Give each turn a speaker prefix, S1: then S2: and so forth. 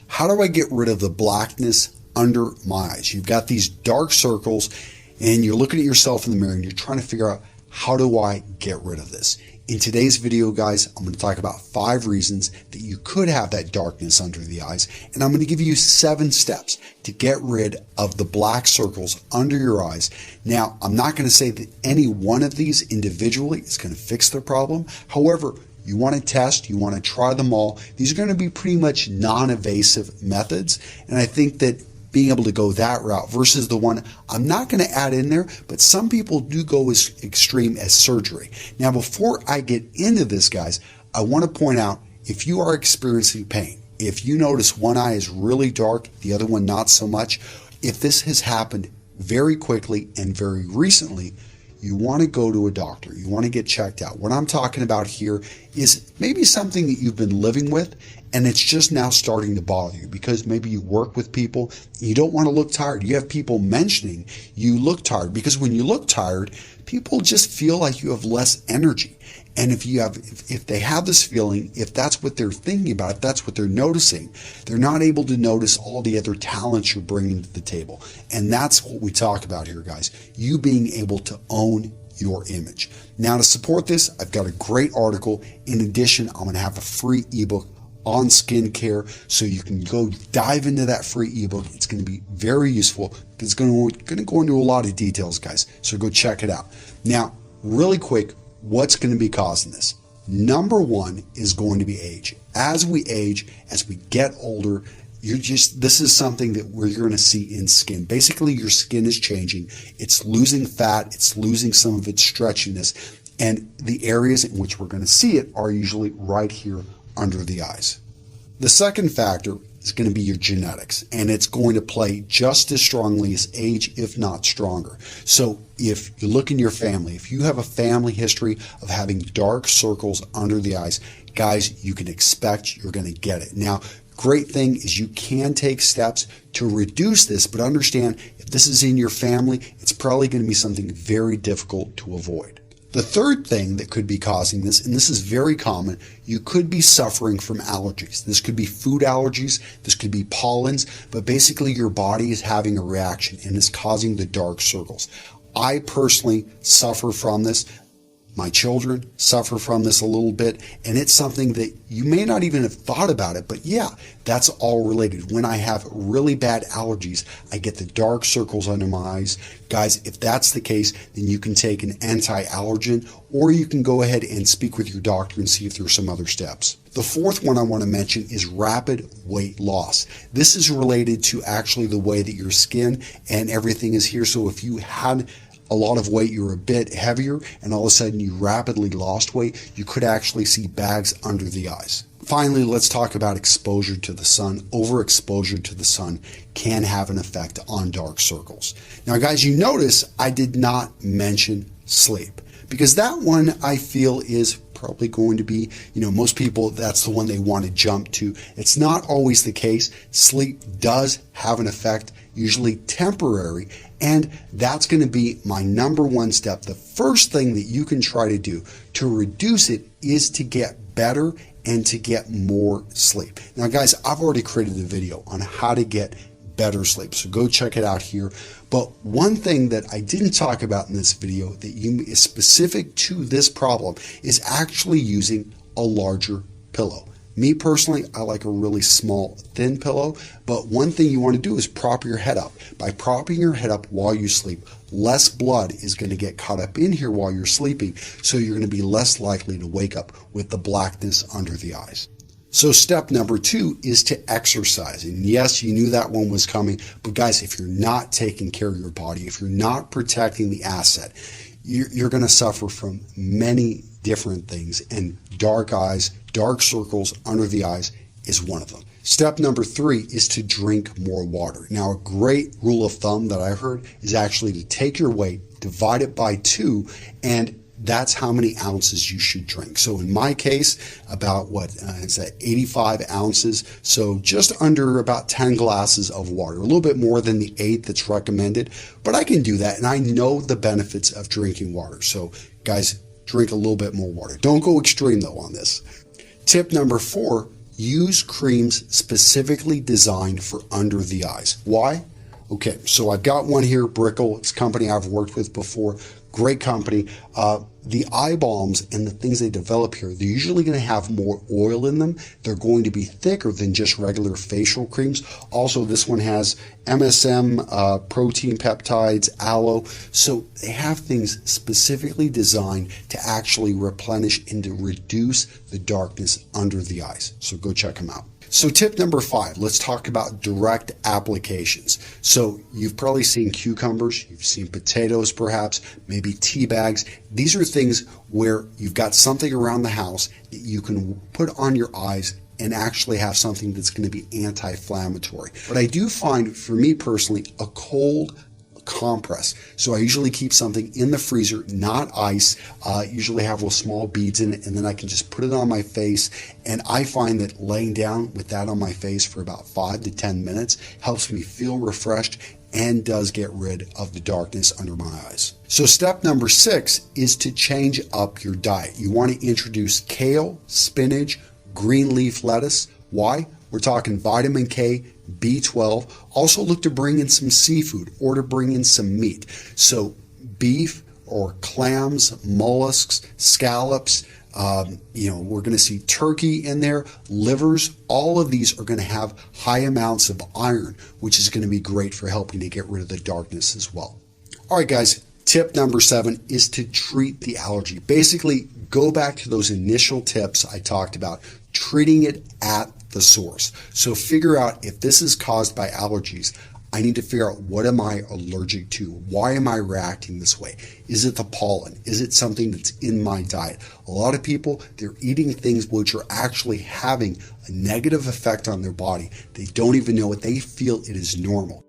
S1: How do I get rid of the blackness under my eyes? You've got these dark circles and you're looking at yourself in the mirror and you're trying to figure out, how do I get rid of this? In today's video, guys, I'm going to talk about 5 reasons that you could have that darkness under the eyes, and I'm going to give you 7 steps to get rid of the black circles under your eyes. Now, I'm not going to say that any one of these individually is going to fix the problem. However, you want to test, you want to try them all. These are going to be pretty much non-invasive methods, and I think that being able to go that route versus the one I'm not going to add in there, but some people do go as extreme as surgery. Now, before I get into this, guys, I want to point out, if you are experiencing pain, if you notice one eye is really dark, the other one not so much, if this has happened very quickly and very recently, you want to go to a doctor. You want to get checked out. What I'm talking about here is maybe something that you've been living with and it's just now starting to bother you because maybe you work with people. You don't want to look tired. You have people mentioning you look tired because when you look tired, people just feel like you have less energy. And if they have this feeling, if that's what they're thinking about, if that's what they're noticing, they're not able to notice all the other talents you're bringing to the table. And that's what we talk about here, guys. You being able to own your image. Now, to support this, I've got a great article. In addition, I'm going to have a free ebook on skincare, so you can go dive into that free ebook. It's going to be very useful. It's going to go into a lot of details, guys. So go check it out. Now, really quick, what's going to be causing this? Number one is going to be age. As we age, as we get older, this is something that you're going to see in skin. Basically, your skin is changing. It's losing fat. It's losing some of its stretchiness. And the areas in which we're going to see it are usually right here under the eyes. The second factor is going to be your genetics, and it's going to play just as strongly as age, if not stronger. So if you look in your family, if you have a family history of having dark circles under the eyes, guys, you can expect you're going to get it. Now, great thing is you can take steps to reduce this, but understand if this is in your family, it's probably going to be something very difficult to avoid. The third thing that could be causing this, and this is very common, you could be suffering from allergies. This could be food allergies, this could be pollens, but basically your body is having a reaction and is causing the dark circles. I personally suffer from this. My children suffer from this a little bit, and it's something that you may not even have thought about it, but yeah, that's all related. When I have really bad allergies, I get the dark circles under my eyes. Guys, if that's the case, then you can take an anti-allergen, or you can go ahead and speak with your doctor and see if there's some other steps. The fourth one I want to mention is rapid weight loss. This is related to actually the way that your skin and everything is here. So if you had a lot of weight, you're a bit heavier, and all of a sudden you rapidly lost weight, you could actually see bags under the eyes. Finally, let's talk about exposure to the sun. Overexposure to the sun can have an effect on dark circles. Now, guys, you notice I did not mention sleep, because that one I feel is probably going to be, most people, that's the one they want to jump to. It's not always the case. Sleep does have an effect, usually temporary, and that's going to be my number one step. The first thing that you can try to do to reduce it is to get better and to get more sleep. Now, guys, I've already created a video on how to get better sleep, so go check it out here. But one thing that I didn't talk about in this video that is specific to this problem is actually using a larger pillow. Me personally, I like a really small, thin pillow, but one thing you want to do is prop your head up. By propping your head up while you sleep, less blood is going to get caught up in here while you're sleeping, so you're going to be less likely to wake up with the blackness under the eyes. So step number 2 is to exercise. And yes, you knew that one was coming, but guys, if you're not taking care of your body, if you're not protecting the asset, you're going to suffer from many different things, and dark eyes, dark circles under the eyes is one of them. Step number 3 is to drink more water. Now, a great rule of thumb that I heard is actually to take your weight, divide it by 2, and that's how many ounces you should drink. So in my case, about it's at 85 ounces. So just under about 10 glasses of water, a little bit more than the 8 that's recommended, but I can do that. And I know the benefits of drinking water. So guys, drink a little bit more water. Don't go extreme though on this. Tip number 4, use creams specifically designed for under the eyes. Why? Okay, so I've got one here, Wrinkles. It's a company I've worked with before. Great company. The eye balms and the things they develop here, they're usually going to have more oil in them. They're going to be thicker than just regular facial creams. Also, this one has MSM, protein peptides, aloe. So they have things specifically designed to actually replenish and to reduce the darkness under the eyes. So go check them out. So tip number 5, let's talk about direct applications. So you've probably seen cucumbers, you've seen potatoes perhaps, maybe tea bags. These are things where you've got something around the house that you can put on your eyes and actually have something that's going to be anti-inflammatory. But I do find, for me personally, a cold compress. So I usually keep something in the freezer, not ice. Usually have little small beads in it, and then I can just put it on my face. And I find that laying down with that on my face for about 5 to 10 minutes helps me feel refreshed and does get rid of the darkness under my eyes. So step number 6 is to change up your diet. You want to introduce kale, spinach, green leaf lettuce. Why? We're talking vitamin K, B12. Also look to bring in some seafood or to bring in some meat. So beef or clams, mollusks, scallops, we're going to see turkey in there, livers. All of these are going to have high amounts of iron, which is going to be great for helping to get rid of the darkness as well. All right, guys. Tip number 7 is to treat the allergy. Basically, go back to those initial tips I talked about, treating it at the source. So figure out if this is caused by allergies. I need to figure out, what am I allergic to? Why am I reacting this way? Is it the pollen? Is it something that's in my diet? A lot of people, they're eating things which are actually having a negative effect on their body. They don't even know it. They feel it is normal.